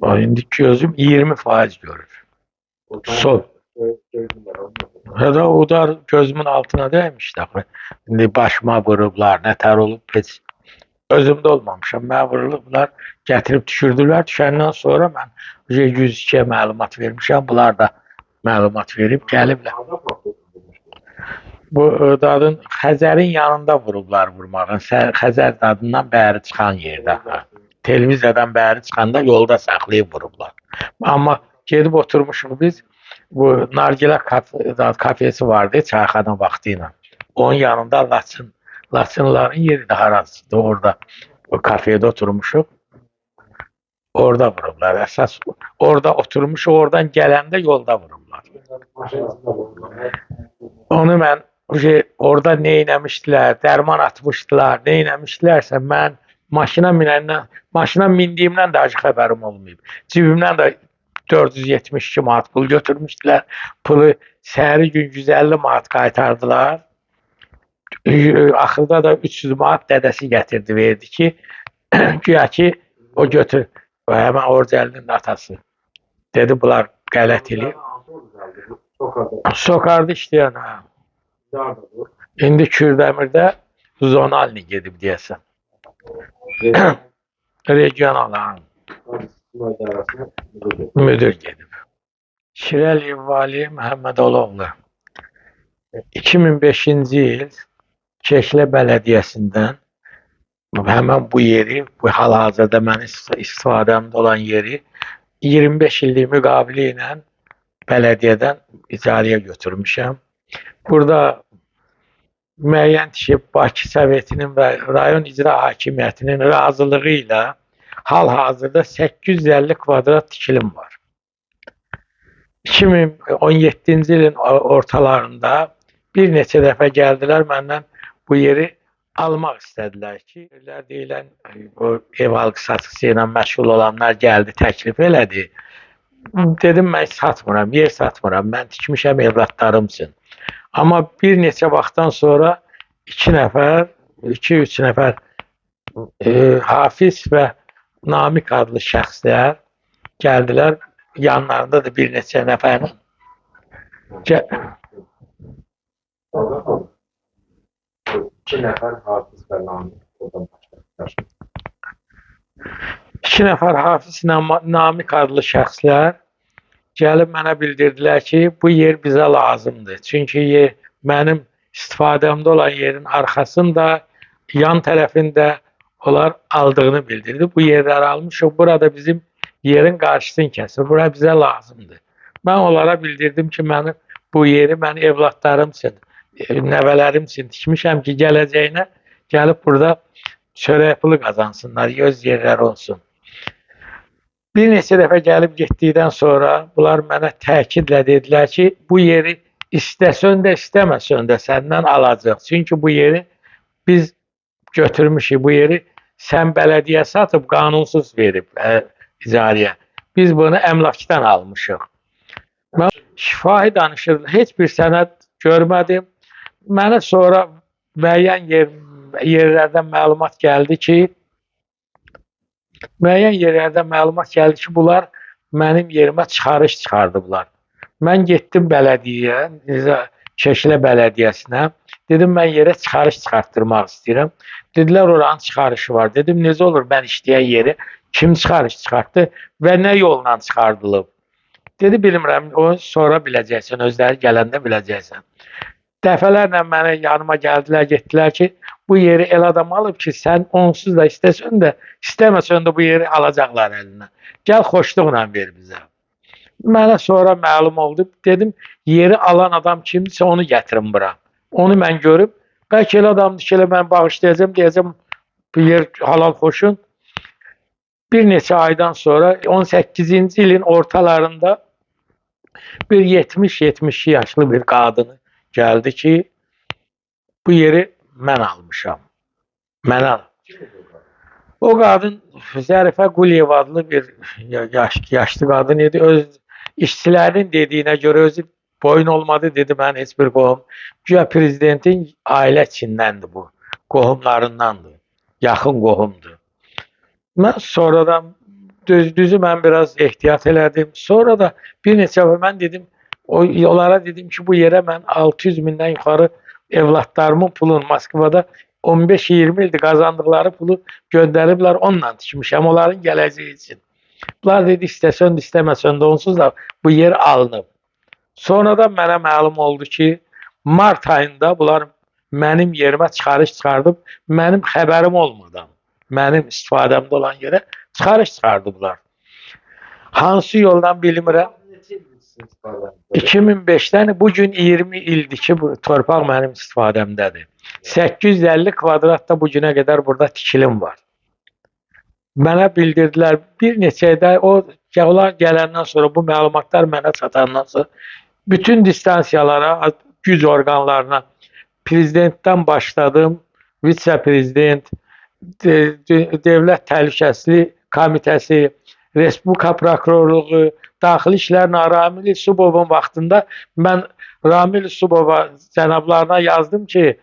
İndi gözüm 20% görür. Sol. Hədə o da gözümün altına dəymişdi axı. İndi başıma vurublar, nətər olub heç özümdə olmamışam. Mənə vurulublar, gətirib düşürdülər. Düşəndən sonra mən 102-yə məlumat vermişəm. Bunlar da məlumat verib gəliblər. Bu dadın Xəzərin yanında vurublar vurmağın. Xəzər dadından bəri çıxan yerdə. Televiziyadan bəri çıxanda yolda saxlayıb vurublar. Amma gedib oturmuşuq biz. Bu nargilə kafesi vardı çayxana vaxtı ilə. Onun yanında Laçınların yeri də harasıdır. Orada o kafedə oturmuşuq. Orada vurublar. Əsas orada oturmuşuq. Oradan gələndə yolda vurublar. Onu mən orada nə eləmişdilər, dərman atmışdılar, nə eləmişdilərsə mən maşına mindiyimdən də acı xəbərim olmayıb. Cibimdən də 472 manat pul götürmüşdülər. Pulu səhəri gün 150 manat qaytardılar. Axırda da 300 manat dədəsi gətirdi, verdi ki, güya ki, o götür. Həmən Orcəlinin atası. Dedi, bunlar qələt eləyib. Sokardı işləyən, hə. İndi Kürdəmirdə zonalni gedib deyəsən. Regional, hə. Müdür gedib. Şirəliyev Vali Məhəmmədoğlu 2005-ci il Şəklə Bələdiyyəsindən həmən bu yeri, bu hal-hazırda mənim istifadəmdə olan yeri 25 illik müqabili ilə bələdiyyədən icarəyə götürmüşəm. Burada müəyyən Bakı Sovetinin və rayon icra hakimiyyətinin razılığı ilə hal-hazırda 850 kvadrat tikilim var. 2017-ci ilin ortalarında bir neçə dəfə gəldilər məndən bu yeri almaq istədilər ki, deyilən o ev alqı satışı ilə məşğul olanlar gəldi, təklif elədi. Dedim, mən satmıram, yer satmıram, mən tikmişəm evlatlarım üçün. Amma bir neçə vaxtdan sonra 2-3 nəfər Hafiz və Namik adlı şəxslər gəldilər. Yanlarında da bir neçə nəfərin 2 nəfər Hafiz və Namik oradan başladılar. 2 nəfər Hafiz Namik adlı şəxslər gəlib mənə bildirdilər ki, bu yer bizə lazımdır. Çünki mənim istifadəmdə olan yerin arxasında, yan tərəfində onlar aldığını bildirdi. Bu yerləri almışıq, burada bizim yerin qarşısını kəsir, bura bizə lazımdır. Mən onlara bildirdim ki, bu yeri mən evlatlarım üçün, nəvələrim üçün tikmişəm ki, gələcəyinə gəlib burada çörək pulu qazansınlar, öz yerləri olsun. Bir neçə dəfə gəlib getdikdən sonra bunlar mənə təkidlə dedilər ki, bu yeri istəsən də, istəməsən də səndən alacaq. Çünki bu yeri biz götürmüşük, bu yeri sən bələdiyyə satıb, qanunsuz verib icarəyə. Biz bunu əmlakdan almışıq. Mən şifahi danışırdım, heç bir sənəd görmədim. Mənə sonra müəyyən yerlərdən məlumat gəldi ki, bunlar mənim yerimə çıxarış çıxardıblar. Mən getdim bələdiyyəyə, Şəklə Bələdiyyəsinə. Dedim, mən yerə çıxarış çıxartdırmaq istəyirəm. Dedilər, oranın çıxarışı var. Dedim, necə olur mən işləyən yeri kim çıxarış çıxartdı və nə yolla çıxardılıb? Dedi, bilmirəm, o sonra biləcəksən, özləri gələndə biləcəksən. Dəfələrlə mənə yanıma gəldilər, getdilər ki, bu yeri el adam alıb ki, sən onsuz da istəsən də, istəməsən də bu yeri alacaqlar əlinə. Gəl xoşluqla ver bizə. Mənə sonra məlum oldu, dedim, yeri alan adam kimdirsə onu gətirin bura. Onu mən görüb, bəlkə elə adamdır ki, mən bağışlayacağım, deyəcəm, bu yer halal xoşun. Bir neçə aydan sonra 18-ci ilin ortalarında bir 70-72 yaşlı bir qadını gəldi ki, bu yeri mən almışam. Mən almışam. O qadın Zərifə Quliyev adlı bir yaşlı qadın idi. Öz işçilərin dediyinə görə özü boyun olmadı, dedi, mən heç bir qohum. Güya prezidentin ailə içindəndir bu, qohumlarındandır, yaxın qohumdur. Mən sonradan düzü mən biraz ehtiyat elədim. Sonra da bir neçə mən dedim, onlara dedim ki, bu yerə mən 600 mindən yuxarı evlatlarımın pulunu Moskvada 15-20 ildir qazandıqları pulu göndəriblər, onunla tikmişəm, onların gələcəyi üçün. Bunlar dedi, istəsən də istəməsən də onsuz da bu yer alınıb. Sonradan mənə məlum oldu ki, mart ayında bunlar mənim yerimə çıxarış çıxardıb, mənim xəbərim olmadan, mənim istifadəmdə olan yerə çıxarış çıxardıblar. Hansı yoldan bilmirəm. Neçə ildir sizin istifadənizdə? 2005-dən bu gün 20 ildir ki, bu torpaq mənim istifadəmdədir. 850 kvadratda bu günə qədər burada tikilim var. Mənə bildirdilər, bir neçə də onlar gələndən sonra, bu məlumatlar mənə çatandan sonra bütün distansiyalara, güc orqanlarına, prezidentdən başladım, vitse-prezident, Dövlət Təhlükəsizlik Komitəsi, Respublika Prokurorluğu, Daxili İşlər Ramil Yusubovun vaxtında mən Ramil Yusubova cənablarına yazdım ki,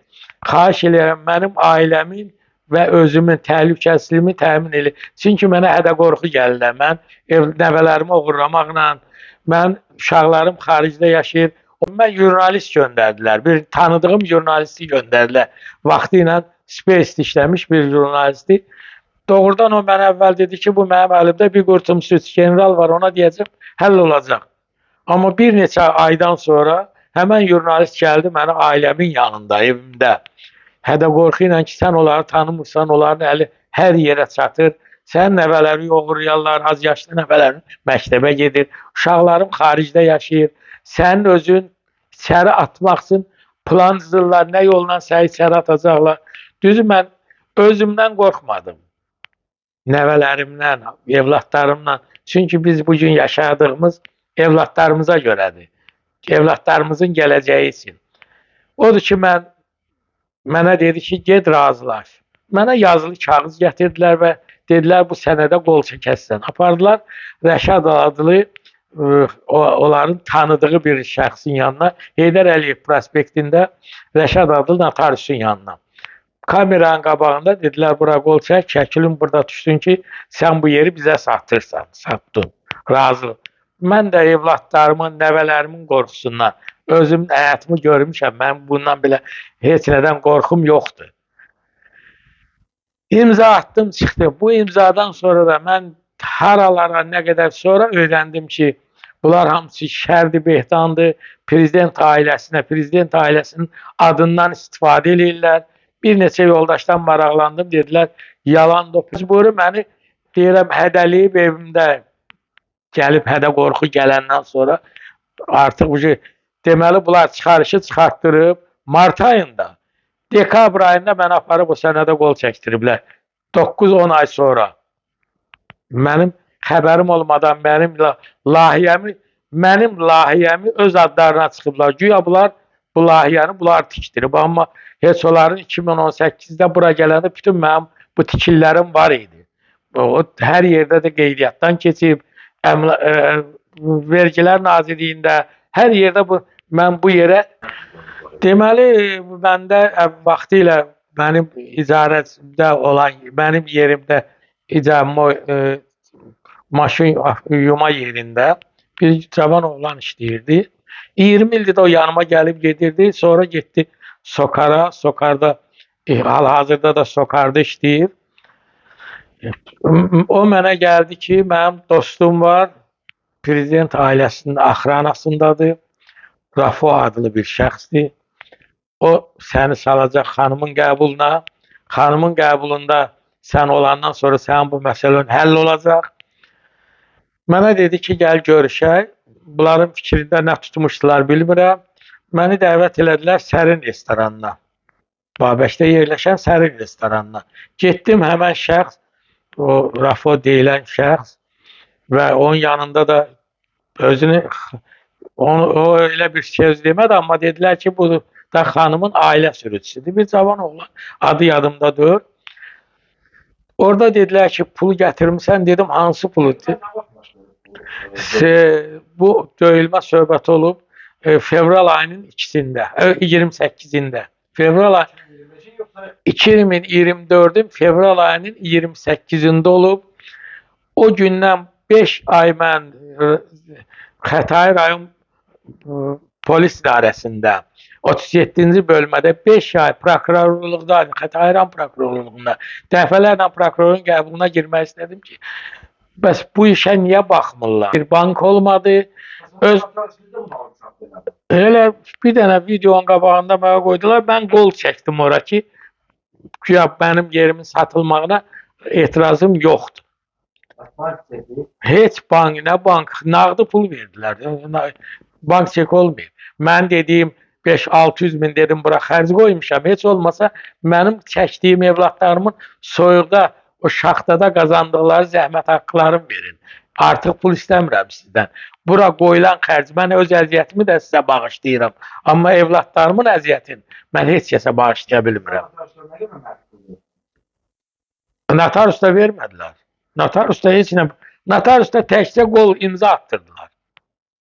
xahiş edirəm mənim ailəmin və özümün təhlükəsizliyimi təmin edin. Çünki mənə hədə-qorxu gəlirlər. Mən nəvələrimi oğurlamaqla, mən uşaqlarım xaricdə yaşayır. Mən jurnalist göndərdilər. Bir tanıdığım jurnalisti göndərdilər. Vaxtı ilə Space işləmiş bir jurnalisti. Doğrudan o mənə əvvəl dedi ki, bu mənim əlimdə bir qurtum süt general var, ona deyəcəm, həll olacaq. Amma bir neçə aydan sonra həmən jurnalist gəldi mənim ailəmin yanında, evimdə. Hədə-qorxu ilə ki, sən onları tanımırsan, onların əli hər yerə çatır. Sənin nəvələri oğurlayarlar, az yaşlı nəvələrin məktəbə gedir. Uşaqlarım xaricdə yaşayır. Sənin özün içəri atmaq üçün plan düzürlər, nə yolla səni içəri atacaqlar. Düzü mən özümdən qorxmadım. Nəvələrimdən, evlatlarımdan. Çünki biz bugün yaşadığımız evlatlarımıza görədir. Evlatlarımızın gələcəyi üçün. Odur ki, mənə dedi ki, get razılaş. Mənə yazılı kağız gətirdilər və dedilər, bu sənədə qol çəkəsən. Apardılar Rəşad adlı onların tanıdığı bir şəxsin yanına, Heydər Əliyev prospektində Rəşad adlı notariusun yanına. Kameranın qabağında dedilər, bura qol çək, şəkilin burada düşsün ki, sən bu yeri bizə satırsan, satdın, razı. Mən də evlatlarımın, nəvələrimin qorxusundan, özümün həyatımı görmüşəm, mən bundan belə heç nədən qorxum yoxdur. İmza attım, çıxdım. Bu imzadan sonra da mən haralara nə qədər sonra öyrəndim ki, bunlar hamısı şərdi behtandır, prezident ailəsinin adından istifadə edirlər. Bir neçə yoldaşdan maraqlandım, dedilər, yalan məcburi məni, deyirəm, hədəliyib evimdə gəlib hədə-qorxu gələndən sonra artıq deməli, bunlar çıxarışı çıxartdırıb mart ayında, dekabr ayında mən aparıb o sənədə qol çəkdiriblər. 9-10 ay sonra. Mənim xəbərim olmadan mənim layihəmi öz adlarına çıxıblar. Güya bunlar bu layihəni bunlar tikdirib. Amma heç onların 2018-də bura gələndə bütün mənim bu tikillərim var idi. O, hər yerdə də qeydiyyatdan keçib, Vergilər Nazirliyində, hər yerdə mən bu yerə deməli, məndə vaxtı ilə mənim icarədə olan, mənim yerimdə maşın yuma yerində bir cavan oğlan işləyirdi. 20 ildir də o yanıma gəlib gedirdi, sonra getdi Sokara, Sokarda, hal-hazırda da Sokarda işləyir. O mənə gəldi ki, mənim dostum var, prezident ailəsinin axranasındadır, Rafo adlı bir şəxsdir. O səni salacaq xanımın qəbuluna, xanımın qəbulunda sən olandan sonra sənin bu məsələn həll olacaq. Mənə dedi ki, gəl görüşək. Bunların fikrində nə tutmuşdular bilmirəm. Məni dəvət elədilər Sərin restoranına. Babəkdə yerləşən Sərin restoranına. Getdim, həmən şəxs, o Rafo deyilən şəxs və onun yanında da özünü, o elə bir söz demədi, amma dedilər ki, bu da xanımın ailə sürücüsüdür. Bir cavan oğlan, adı yadımda deyil. Orada dedilər ki, pulu gətirmişsən, dedim, hansı pulu? Bu döyülmə söhbət olub fevral ayının 2-sində, 28-ində. Fevral ayının 2024-ün fevral ayının 28-ində olub. O gündən 5 ay mən Xətai rayon polis idarəsində 37-ci bölmədə 5 ay prokurorluqda, Xətai rayon prokurorluğunda dəfələrlə prokurorun qəbuluna girmək istədim ki, bəs bu işə niyə baxmırlar? Bir bank olmadı. Öz elə bir dənə videonun qabağında mənə qoydular. Mən qol çəkdim ora ki, güya mənim yerimin satılmağına etirazım yoxdur. Heç bank, nə bank, nağdı pul verdilər. Bank çek olmuyor. Mən dediyim 5-600 min dedim bura xərc qoymuşam. Heç olmasa mənim çəkdiyim evlatlarımın soyuqda, o şaxtada qazandıqları zəhmət haqqlarını verin. Artıq pul istəmirəm sizdən. Bura qoyulan xərc, mən öz əziyyətimi də sizə bağışlayıram. Amma evlatlarımın əziyyətini mən heç kəsə bağışlaya bilmirəm. Notariusda vermədilər. Notariusda heç nə, notariusda təkcə qol imza attırdılar.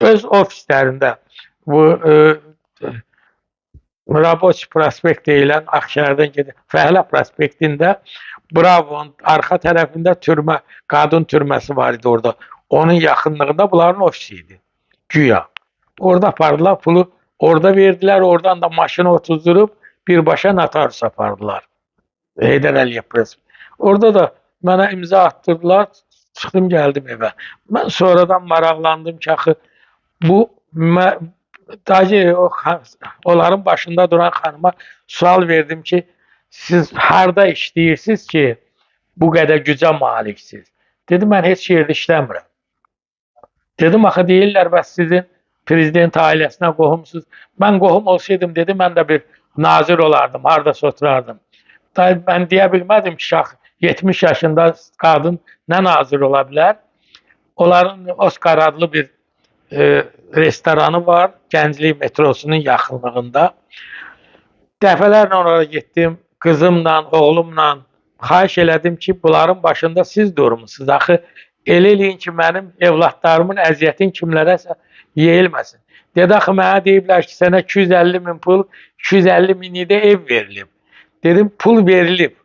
Öz ofislərində bu Raboçi prospekt deyilən Ağşəhərdən gedən Fəhlə prospektində Bravo'nun arxa tərəfində türmə, qadın türməsi var idi orada. Onun yaxınlığında bunların ofisi idi. Güya. Orada apardılar pulu, orada verdilər, oradan da maşını otuzdurub birbaşa notarius apardılar. Heydər Əliyev prospekt. Orada da mənə imza attırdılar, çıxdım gəldim evə. Mən sonradan maraqlandım ki, axı bu dacı onların başında duran xanıma sual verdim ki, siz harda işləyirsiniz ki, bu qədər gücə maliksiniz? Dedim, mən heç yerdə işləmirəm. Dedim, axı deyirlər, bəs sizin prezident ailəsinə qohumsuz. Mən qohum olsaydım, dedim, mən də bir nazir olardım, haradasa oturardım. Mən deyə bilmədim ki, 70 yaşında qadın nə nazir ola bilər? Onların Oskar adlı bir restoranı var, Gənclik metrosunun yaxınlığında. Dəfələrlə oraya getdim, qızımla, oğlumla xahiş elədim ki, bunların başında siz durmusunuz. Axı, elə eləyin ki, mənim evlatlarımın əziyyətin kimlərəsə yeyilməsin. Dedi, axı, mənə deyiblər ki, sənə 250 min pul, 250 mini də ev verilib. Dedim, pul verilib,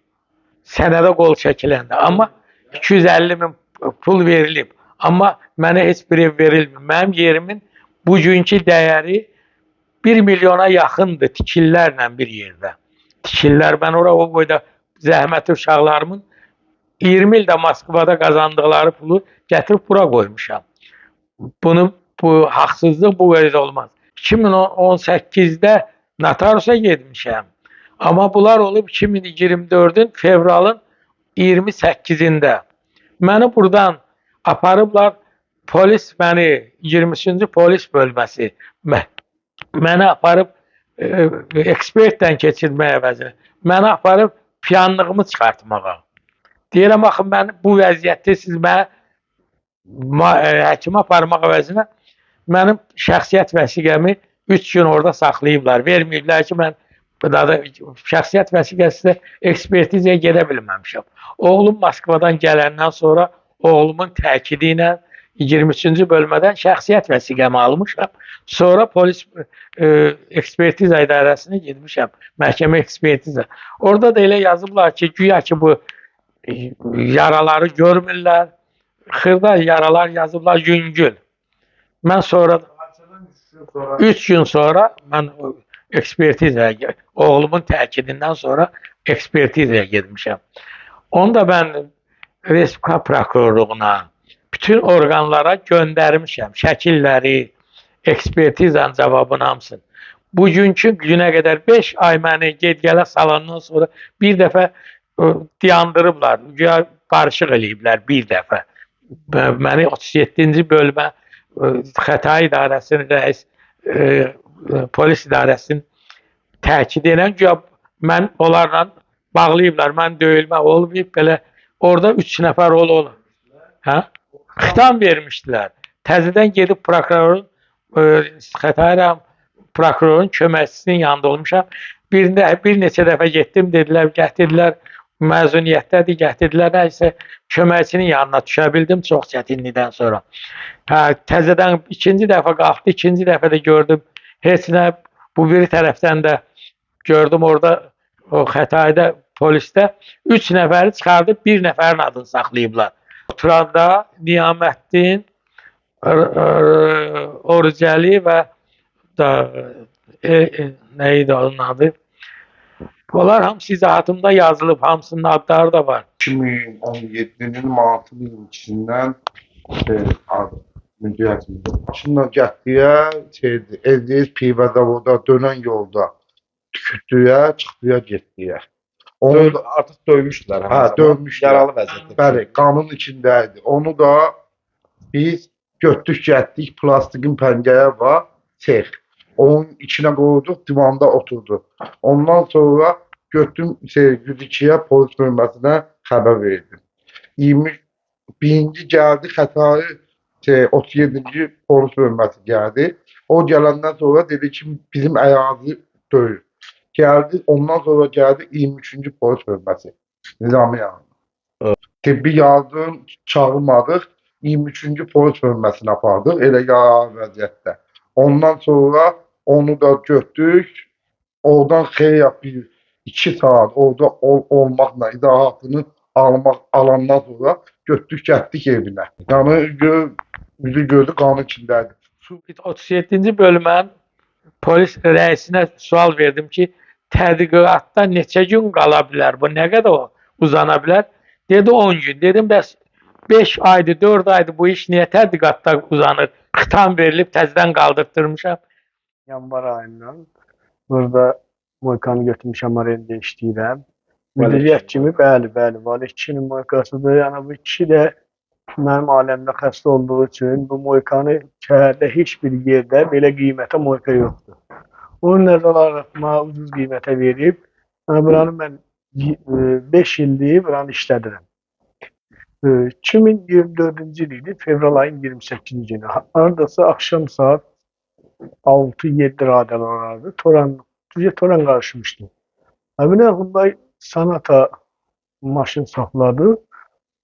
sənədə qol çəkiləndə. Amma 250 min pul verilib. Amma mənə heç bir ev verilmir. Mənim yerimin bugünkü dəyəri 1 milyona yaxındır tikillərlə bir yerdə. Tikillər, mən oraya o boyda zəhməti uşaqlarımın 20 ildə Moskvada qazandıqları pulu gətirib bura qoymuşam. Bu haqsızlıq bu vəziyyət olmaz. 2018-də notariusa getmişəm. Amma bunlar olub 2024-ün fevralın 28-də. Məni buradan aparıblar, polis məni 23-cü polis bölməsi məni aparıb ekspertdən keçirmək əvəzinə, məni aparıb piyanlığımı çıxartmağa. Deyirəm, axı, mən bu vəziyyətdə siz mənə həkimə aparmaq əvəzinə mənim şəxsiyyət vəsiqəmi 3 gün orada saxlayıblar. Verməyiblər ki, mən şəxsiyyət vəsiqəsində ekspertizaya gedə bilməmişəm. Oğlum Moskvadan gələndən sonra oğlumun təkidi ilə 23-cü bölmədən şəxsiyyət vəsiqəmi almışam. Sonra polis ekspertiza idarəsinə getmişəm. Məhkəmə ekspertiza. Orada da elə yazıblar ki, güya ki bu yaraları görmürlər. Xırda yaralar yazıblar, yüngül. Mən sonra 3 gün sonra mən ekspertizaya, oğlumun təkidindən sonra ekspertizaya getmişəm. Onu da mən Respublika prokurorluğuna, bütün orqanlara göndərmişəm. Şəkilləri, ekspertizanın cavabını hamısın. Bugünkü günə qədər 5 ay məni get-gələ salandan sonra bir dəfə dayandırıblar. Barışıq eləyiblər bir dəfə. Məni 37-ci bölmə Xətai idarəsinin rəis polis idarəsinin təkid edən ki, mən onlarla bağlayıblar. Mən döyülmə olmayıb, belə orada 3 nəfər olur. Hə? Xitam vermişdilər. Təzədən gedib prokurorun, Xətai rayon prokurorun köməkçisinin yanında olmuşam. Bir neçə dəfə getdim, dedilər, gətirdilər, məzuniyyətdədir, gətirdilər, nəysə köməkçinin yanına düşə bildim çox çətinlikdən sonra. Təzədən ikinci dəfə qalxdı, ikinci dəfə də gördüm, heç nə, bu biri tərəfdən də gördüm orada, o Xətayda polisdə 3 nəfəri çıxardıb, 1 nəfərin adını saxlayıblar. Oturanda Niyaməddin, Orucəli və da nə idi onun adı? Onlar hamısı izahatımda yazılıb, hamısının adları da var. 2017-nin martı birincisindən müdiriyyətində. Maşınla getdiyə şeydi, Eldeyiz pivə dönən yolda tükürdüyə, çıxdıya getdiyə. Onu da Artıq döymüşdülər hə, dövmüşdülər. Yaralı vəziyyətdə. Bəli, qanın içində idi. Onu da biz götdük, getdik, plastikin pəncəyə var, sex. Onun içinə qoyduq, divanda oturdu. Ondan sonra götdüm güdükçiyə, polis bölməsinə xəbər verdim. 21-ci gəldi Xətai 37-ci polis bölməsi gəldi. O gələndən sonra dedi ki, bizim ərazi döyür. Gəldi, ondan sonra gəldi 23-cü polis bölməsi. Nizami yanına. Tibbi yardım çağırmadıq. 23-cü polis bölməsinə apardıq, elə yaralı vəziyyətdə. Ondan sonra onu da götdük. Oradan xeyli bir 2 saat orada olmaqla izahatını alandan sonra götdük, getdik evinə. Yəni bizi gördü, qanın içindədir. 37-ci bölmənin polis rəisinə sual verdim ki, tədqiqatda neçə gün qala bilər? Bu nə qədər uzana bilər? Dedi 10 gün. Dedim bəs 5 aydır, 4 aydır bu iş niyə tədqiqatda uzanır? Xitam verilib təzədən qaldırtdırmışam. Yanvar ayından burada moykanı götürmüşəm, arenda işləyirəm. Müdiriyyət kimi, bəli, Valih kişinin moykasıdır. Yəni bu kişi də mənim ailəmdə xəstə olduğu üçün bu moykanı şəhərdə heç bir yerdə belə qiymətə moyka yoxdur. Onu nəzərə alaraq mənə ucuz qiymətə verib, buranı mən 5 ildir buranı işlədirəm. 2024-cü il idi, fevral ayın 28-ci günü. Haradasa axşam saat 6-7 radyalardı. Toran qarışmışdı. Əminə Hyundai Sonata maşın saxladı.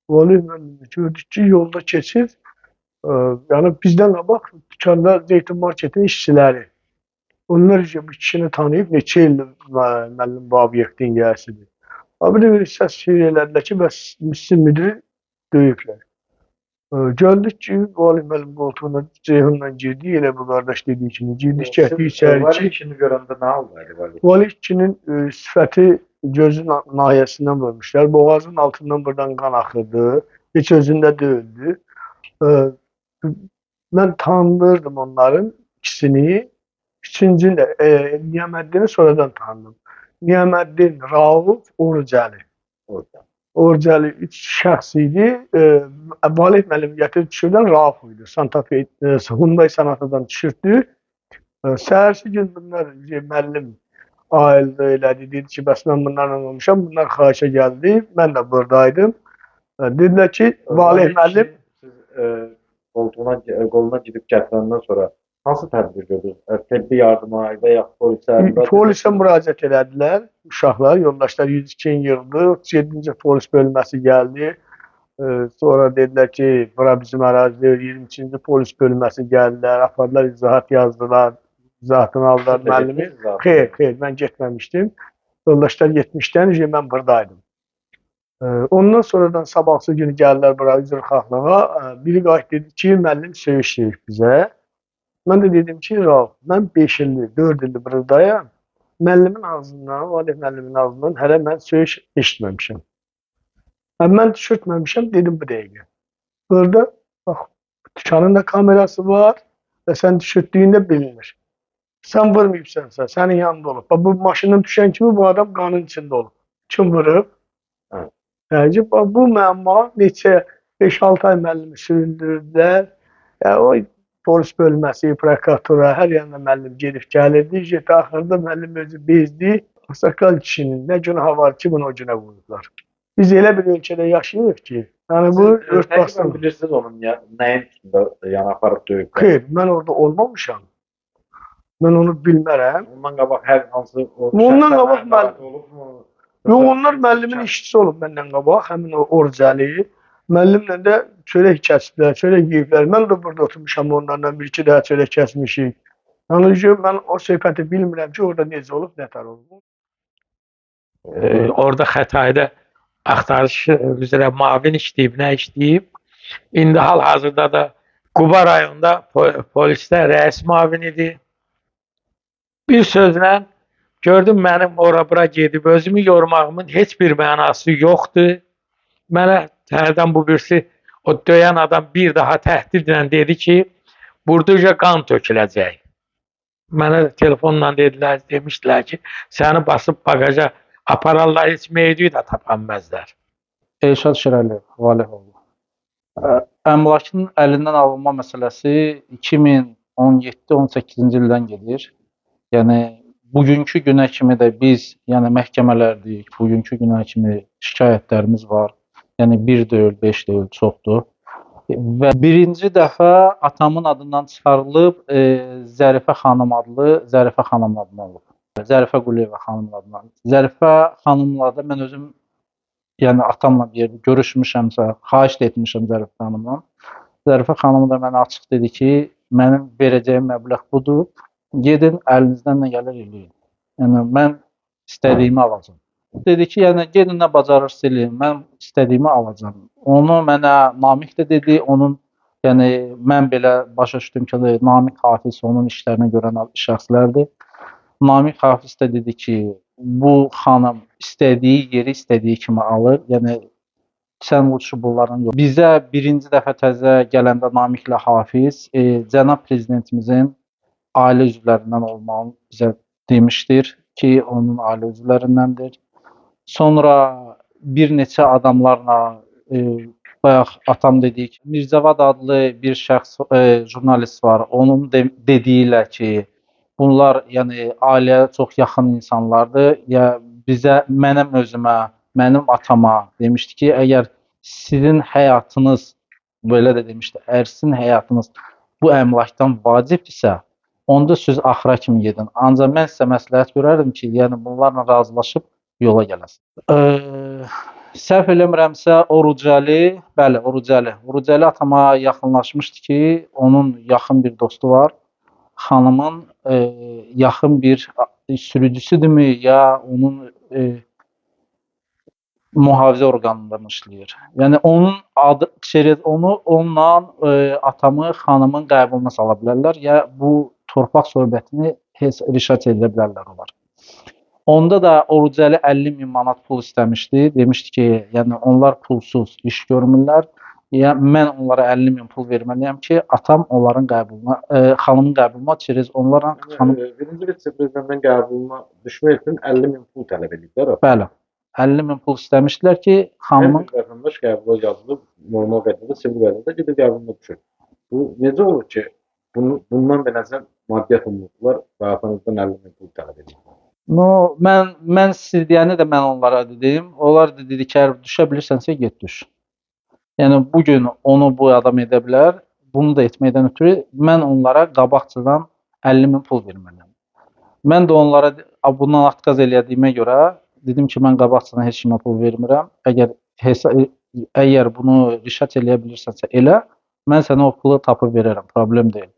Valih müəllim gördük ki, yolda keçir. Yəni bizdən qabaq dükanda Zeytin Marketin işçiləri. Onlar bu kişini tanıyıb, neçə ildir müəllim bu obyektin yiyəsidir. Abi bir səs elədilər ki, bəs sizin müdiri döyüblər. Gəldik ki, Valih müəllim qoltuğuna Ceyhunla girdik, elə bu qardaş dediyi kimi girdik, getdik içəri ki. Valih kişini görəndə nə oldu? Valih kişinin sifəti gözün nahiyəsindən vurmuşlar, boğazın altından buradan qan axırdı, heç özündə deyildi. Mən tanıyırdım onların ikisini. Üçüncü də Niyaməddini sonradan tanıdım. Niyaməddin, Rauf, Orucəli. Orucəli 3 şəxs idi. Valih müəllim gətirib düşürdən Rauf idi. Santa Fe, Hyundai Sonatadan düşürdü. Səhərsi gün bunlar müəllim aildə elədi. Dedi ki, bəs mən bunlarla olmuşam. Bunlar xahişə gəldi. Mən də buradaydım. Dedilər ki, Valih müəllim qoluna gidib gətirəndən sonra hansı tədbir gördünüz? Tibbi yardıma və ya polisə? Polisə müraciət elədilər. Uşaqlar, yoldaşlar 102-ni yığdı. 37-ci polis bölməsi gəldi. Sonra dedilər ki, bura bizim ərazidir. 22-ci polis bölməsi gəldilər. Apardılar, izahat yazdılar. İzahatını aldılar müəllimi. Xeyr, mən getməmişdim. Yoldaşlar getmişdən mən buradaydım. Ondan sonradan sabahsı günü gəldilər bura üzrxahlığa. Biri qayıt dedi ki, müəllim söyüşləyir bizə. Mən də dedim ki, Rauf, mən 5 ildir, 4 ildir buradayam. Müəllimin ağzından, Valih müəllimin ağzından hələ mən söyüş eşitməmişəm. Mən düşürtməmişəm, dedim bu dəqiqə. Burada, bax, dükkanın da kamerası var və sən düşürtdüyündə bilinir. Sən vurmayıbsənsə, sənin yanında olub. Bu maşından düşən kimi bu adam qanın içində olub. Kim vurub? Yəni, bu müəmma neçə 5-6 ay müəllimi süründürdülər. O polis bölməsi, prokuratura, hər yanında müəllim gedib gəlirdi. Axırda müəllim özü bezdi. Ağsaqqal kişinin nə günahı var ki, bunu o günə vurdular. Biz elə bir ölkədə yaşayırıq ki, yəni bu örtbasdan bilirsiniz onun nəyin üstündə aparıb döyüb? Xeyr, mən orada olmamışam. Mən onu bilmərəm. Ondan qabaq hər hansı Ondan qabaq müəllim. Yox, onlar müəllimin işçisi olub məndən qabaq, həmin o Orucəli. Müəllimlə də çörək kəsiblər, çörək yeyiblər. Mən də burada oturmuşam onlarla bir-iki daha çörək kəsmişik. Yəni mən o söhbəti bilmirəm ki, orada necə olub, nətər olub. Orada Xətayda axtarış üzrə müavin işləyib, nə işləyib? İndi hal-hazırda da Quba rayonunda polisdə rəis müavinidir. Bir sözlə gördüm mənim ora-bura gedib özümü yormağımın heç bir mənası yoxdur. Mənə hərdən bu birisi o döyən adam bir daha təhdidlə dedi ki, burduca qan töküləcək. Mənə telefonla demişdilər ki, səni basıb bagaja apararlar, heç meyidi də tapa bilməzlər. Elşad Şirəliyev, Valih oğlu. Əmlakın əlindən alınma məsələsi 2017-18-ci ildən gedir. Yəni bugünkü günə kimi də biz, yəni məhkəmələrdəyik, bugünkü günə kimi şikayətlərimiz var. Yəni 1 deyil, 5 deyil, çoxdur. Və birinci dəfə atamın adından çıxarılıb Zərifə xanım adlı olub. Zərifə Quliyeva xanımın adından. Zərifə xanımla da mən özüm yəni atamla bir yerdə görüşmüşəmsə, xahiş etmişəm Zərifə xanımdan. Zərifə xanım da mənə açıq dedi ki, mənim verəcəyim məbləğ budur. Gedin əlinizdən nə gəlir eləyin. Yəni mən istədiyimi alacağam. Dedi ki, yəni gedin nə bacarırsınız eləyin. Mən istədiyimi alacağam. Onu mənə Namiq də dedi. Onun yəni mən belə başa düşdüm ki, Namiq Hafiz onun işlərini görən şəxslərdir. Namiq Hafiz də dedi ki, bu xanım istədiyi yeri istədiyi kimi alır. Yəni sən uçu bunların yox. Bizə birinci dəfə təzə gələndə Namiqlə Hafiz cənab prezidentimizin ailə üzvlərindən olmağını bizə demişdir ki, onun ailə üzvlərindəndir. Sonra bir neçə adamlarla bayaq atam dedik, Mirzəvad adlı bir şəxs jurnalist var. Onun dediyi ilə ki, bunlar yəni ailəyə çox yaxın insanlardır. Ya bizə, mənim özümə, mənim atama demişdi ki, əgər sizin həyatınız belə də demişdi, əgər sizin həyatınız bu əmlakdan vacibdirsə, onda siz axıra kimi gedin. Ancaq mən sizə məsləhət görərdim ki, yəni bunlarla razılaşıb yola gələsiniz. Səhv eləmirəmsə Orucəli, bəli, Orucəli atama yaxınlaşmışdı ki, onun yaxın bir dostu var. Xanımın yaxın bir sürücüsüdürmü ya onun mühafizə orqanında işləyir. Yəni onun adı onunla atamı xanımın qəbuluna sala bilərlər ya bu torpaq söhbətini heç rişat edə bilərlər onlar. Onda da Orucəli 50.000 manat pul istəmişdi. Demişdi ki, yəni onlar pulsuz iş görmürlər. Ya mən onlara 50.000 pul verməliyəm ki, atam onların qəbuluna, xanımın qəbuluna çiriz. Onlarla xanım birinci vitse-prezidentin qəbuluna düşmək üçün 50.000 pul tələb ediblər. Bəli. 50.000 pul istəmişdilər ki, xanımın vətəndaş qəbula yazılıb, normal qaydada, sivil qaydada gedib qəbuluna düşür. Bu necə olur ki, bundan beləcə maddiyyat umutlar və atanızdan 50.000 pul tələb edir? No, mən siz deyəni də mən onlara dedim. Onlar da dedi ki, əgər düşə bilirsənsə get düş. Yəni bugün onu bu adam edə bilər. Bunu da etməkdən ötürü mən onlara qabaqcadan 50.000 pul verməliyəm. Mən də onlara bundan atqaz elədiyimə görə dedim ki, mən qabaqcadan heç kimə pul vermirəm. Əgər bunu rişat eləyə bilirsənsə elə, mən sənə o pulu tapıb verərəm, problem deyil.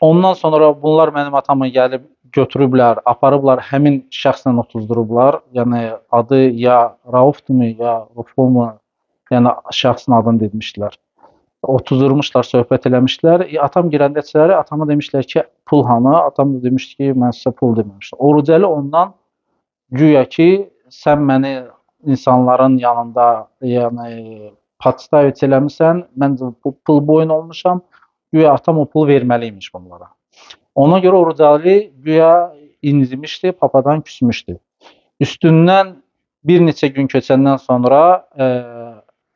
Ondan sonra bunlar mənim atama gəlib götürüblər, aparıblar, həmin şəxslə otuzdurublar. Yəni adı ya Raufdurmu, ya Rufmu, yəni şəxsin adını demişdilər. Otuzdurmuşlar, söhbət eləmişdilər. Atam girəndə içəri, atama demişlər ki, pul hanı? Atam da demişdi ki, mən sizə pul deməmişdim. Orucəli ondan güya ki, sən məni insanların yanında, yəni podstavit eləmirsən, mən pul boyun olmuşam. Güya atam o pulu verməliymiş bunlara. Ona görə Orucəli güya incimişdi, papadan küsmüşdü. Üstündən bir neçə gün keçəndən sonra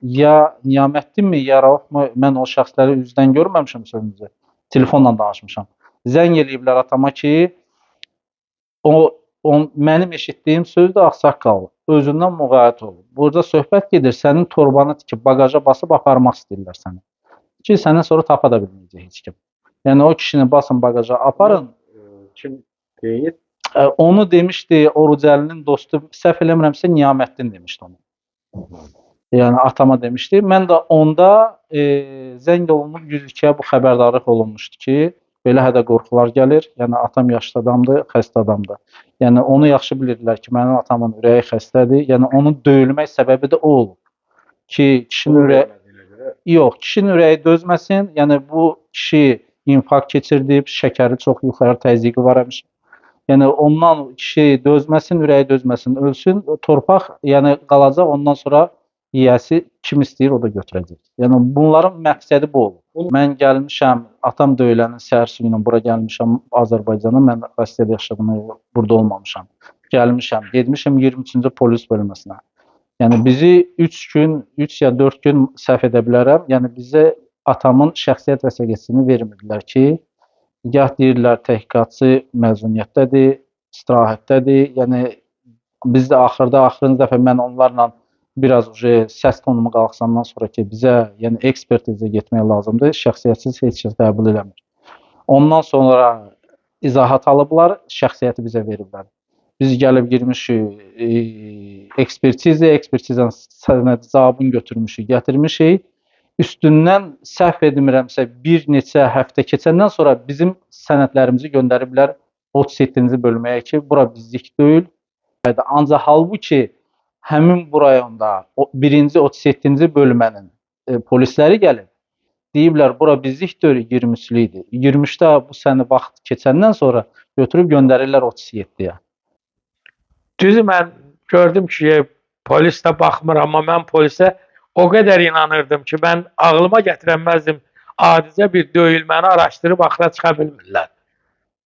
ya Niyaməddinmi, ya Raufmu, mən o şəxsləri üzdən görməmişəm sözünüzü. Telefonla danışmışam. Zəng eləyiblər atama ki, mənim eşitdiyim söz də ağsaqqal, özündən müğayət ol. Burada söhbət gedir, sənin torbanı tikib bagaja basıb aparmaq istəyirlər səni. Ki, səndən sonra tapa da bilməyəcək heç kim. Yəni o kişini basın bagaja aparın. Kim deyir? Onu demişdi Orucəlinin dostu, səhv eləmirəmsə Niyaməddin demişdi onu. Yəni atama demişdi. Mən də onda zəng olunub 102-yə bu xəbərdarlıq olunmuşdu ki, belə hədə qorxular gəlir. Yəni atam yaşlı adamdır, xəstə adamdır. Yəni onu yaxşı bilirdilər ki, mənim atamın ürəyi xəstədir. Yəni onun döyülmək səbəbi də o olub. Ki, kişinin ürəyi Yox, kişinin ürəyi dözməsin. Yəni bu kişi infarkt keçirdib, şəkəri çox yuxarı təzyiqi var həmişə. Yəni ondan kişi dözməsin, ürəyi dözməsin, ölsün. Torpaq yəni qalacaq, ondan sonra yiyəsi kim istəyir o da götürəcək. Yəni bunların məqsədi bu olur. Mən gəlmişəm, atam döyülənin səhərsi günü bura gəlmişəm Azərbaycana. Mən Rusiyada yaşadım, burada olmamışam. Gəlmişəm, getmişəm 23-cü polis bölməsinə. Yəni bizi 3 gün, 3 ya 4 gün səhv edə bilərəm. Yəni bizə atamın şəxsiyyət vəsiqəsini vermirdilər ki, gah deyirlər təhqiqatçı məzuniyyətdədir, istirahətdədir. Yəni biz də axırıncı dəfə mən onlarla biraz səs tonumu qalxsandan sonra ki, bizə yəni ekspertizə getmək lazımdır. Şəxsiyyətsiz heç kəs qəbul eləmir. Ondan sonra izahat alıblar, şəxsiyyəti bizə veriblər. Biz gəlib girmişik ekspertizanın sənəd cavabını götürmüşük, gətirmişik. Üstündən səhv etmirəmsə bir neçə həftə keçəndən sonra bizim sənədlərimizi göndəriblər 37-ci bölməyə ki, bura bizlik deyil. Ancaq halbuki həmin bu rayonda 1-ci 37-ci bölmənin polisləri gəlib. Deyiblər bura bizlik deyil, 23-lü idi. 23-də bu səni vaxt keçəndən sonra götürüb göndərirlər 37-yə. Düzü mən gördüm ki, polis də baxmır, amma mən polisə o qədər inanırdım ki, mən ağlıma gətirəməzdim. Adicə bir döyülməni araşdırıb axıra çıxa bilmirlər.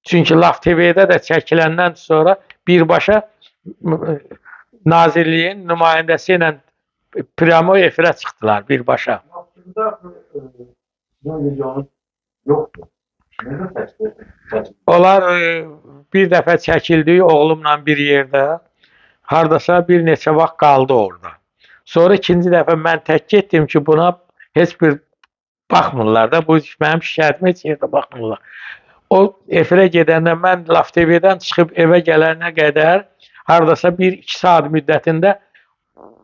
Çünki Laf TV-də də çəkiləndən sonra birbaşa Nazirliyin nümayəndəsi ilə pramo efirə çıxdılar birbaşa. Onlar bir dəfə çəkildi oğlumla bir yerdə. Hardasa bir neçə vaxt qaldı orada. Sonra ikinci dəfə mən tək getdim ki, buna heç bir baxmırlar da. Bu mənim şikayətimə heç yerdə baxmırlar. O efirə gedəndə mən Laf TV-dən çıxıb evə gələnə qədər hardasa 1-2 saat müddətində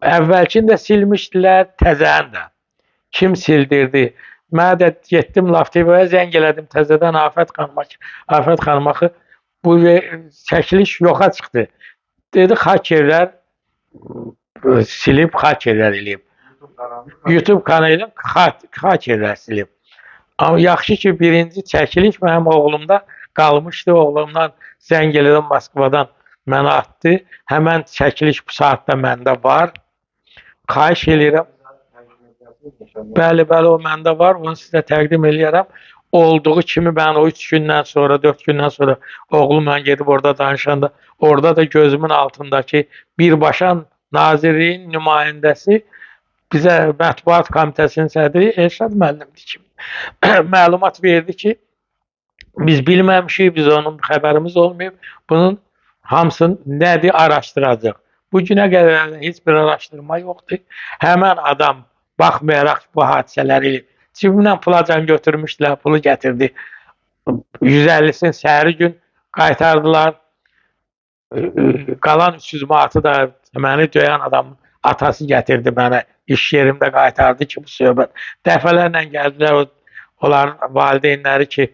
əvvəlkini də silmişdilər, təzəni də. Kim sildirdi? Mən də getdim Laf TV-yə zəng elədim təzədən Afət xanıma ki, bu çəkiliş yoxa çıxdı. Dedi, hakerlər silib, hakerlər eləyib. YouTube kanalıyla hakerlər silib. Amma yaxşı ki, birinci çəkiliş mənim oğlumda qalmışdı. Oğlumdan zəng elədim Moskvadan mənə atdı. Həmən çəkiliş bu saatda məndə var. Xahiş eləyirəm. Bəli, o məndə var. Onu sizə təqdim eləyərəm. Olduğu kimi mən o 3 gündən sonra, 4 gündən sonra oğlumla gedib orada danışanda, orada da gözümün altındakı birbaşa Nazirliyin nümayəndəsi bizə mətbuat komitəsinin sədri Elşad müəllimdir ki, məlumat verdi ki, biz bilməmişik, biz onun xəbərimiz olmayıb, bunun hamısını nədir araşdıracaq. Bu günə qədər heç bir araşdırma yoxdur. Həmən adam baxmayaraq bu hadisələri cibimdən pulacan götürmüşdülər, pulu gətirdi. 150'sini səhəri gün qaytardılar. Qalan 300 manatı da məni döyən adamın atası gətirdi mənə. İş yerimdə qaytardı ki, bu söhbət. Dəfələrlə gəldilər onların valideynləri ki,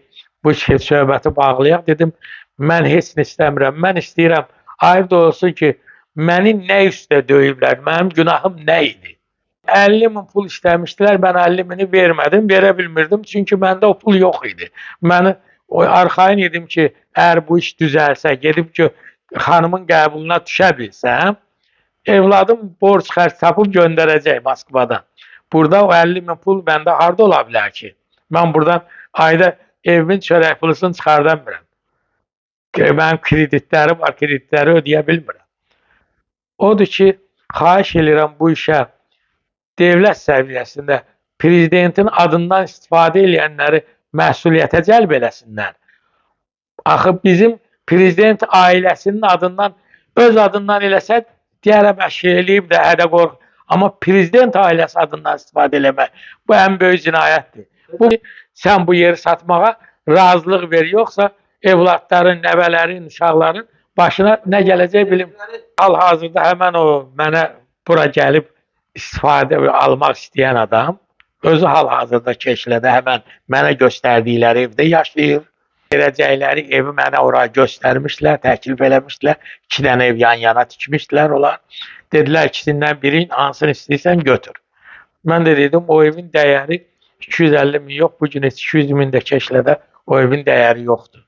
bu söhbəti bağlayaq. Dedim, mən heç nə istəmirəm. Mən istəyirəm, ayıb da olsun ki, məni nə üstə döyüblər, mənim günahım nə idi? 50.000 pul istəmişdilər, mən 50.000'i vermədim, verə bilmirdim, çünki məndə o pul yox idi. Mən arxayın idim ki, əgər bu iş düzəlsə, gedib ki, xanımın qəbuluna düşə bilsəm, evladım borc xərc tapıb göndərəcək Moskvadan. Burada o 50.000 pul məndə harda ola bilər ki? Mən buradan ayda evimin çörək pulunu çıxarda bilmirəm. Mənim kreditləri var, kreditləri ödəyə bilmirəm. Odur ki, xahiş edirəm bu işə dövlət səviyyəsində prezidentin adından istifadə edənləri məsuliyyətə cəlb eləsinlər. Axı bizim prezident ailəsinin adından, öz adından eləsə, deyərəm əşya eləyib də hədə qorx. Amma prezident ailəsi adından istifadə eləmək, bu ən böyük cinayətdir. Sən bu yeri satmağa razılıq ver, yoxsa evlatların, nəvələrin, uşaqların başına nə gələcək bilim. Hal-hazırda həmən o mənə bura gəlib istifadə almaq istəyən adam özü hal-hazırda Keşlədə həmən mənə göstərdikləri evdə yaşayır. Verəcəkləri evi mənə oraya göstərmişlər, təklif eləmişlər. 2 dənə ev yan-yana tikmişdilər onlar. Dedilər ikisindən birini hansını istəyirsən götür. Mən də dedim o evin dəyəri 250 min yox, bu gün heç 200 min də keçlədə o evin dəyəri yoxdur.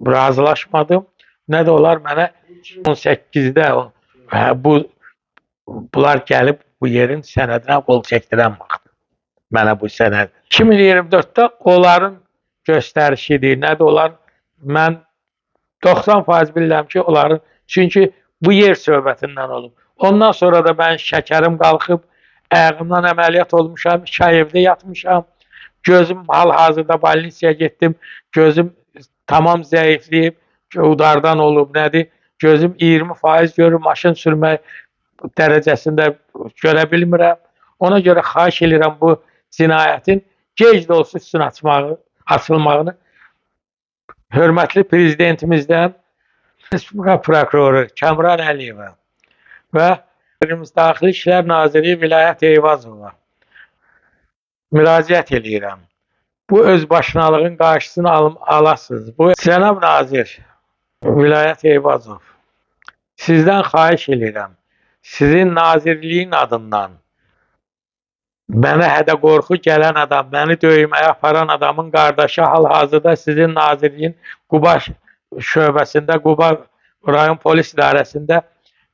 Razılaşmadım. Nə də olar mənə 2018-də bunlar gəlib bu yerin sənədinə qol çəkdirən vaxt. Mənə bu sənəd. 2024-də onların göstərişidir. Nə də olar mən 90% bilirəm ki, onların çünki bu yer söhbətindən olub. Ondan sonra da mən şəkərim qalxıb, ayağımdan əməliyyat olmuşam, 2 ay evdə yatmışam. Gözüm hal-hazırda balnisiyaya getdim. Gözüm tamam zəifləyib, udardan olub, nədir? Gözüm 20% görür, maşın sürmək dərəcəsində görə bilmirəm. Ona görə xahiş edirəm bu cinayətin gec də olsa üstün açılmağını hörmətli prezidentimizdən Respublika prokuroru Kəmran Əliyevə və Daxili İşlər Naziri Vilayət Eyvazova müraciət edirəm. Bu özbaşınalığın qarşısını alasınız. Bu cənab nazir Vilayət Eyvazov, sizdən xahiş edirəm. Sizin nazirliyin adından mənə hədə qorxu gələn adam, məni döyməyə aparan adamın qardaşı hal-hazırda sizin nazirliyin Quba şöbəsində, Quba rayon polis idarəsində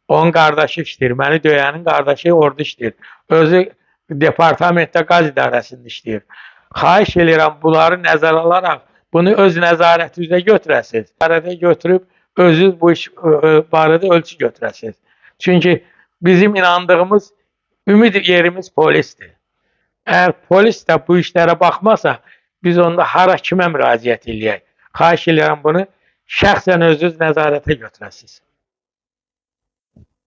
onun qardaşı işləyir. Məni döyənin qardaşı orada işləyir. Özü departamentdə qaz idarəsində işləyir. Xahiş edirəm bunları nəzərə alaraq bunu öz nəzarətinizə götürəsiniz. Nəzarətə götürüb özünüz bu iş barədə ölçü götürəsiniz. Çünki bizim inandığımız ümid yerimiz polisdir. Əgər polis də bu işlərə baxmasa, biz onda hara kimə müraciət eləyək? Xahiş edirəm bunu şəxsən özünüz nəzarətə götürəsiniz.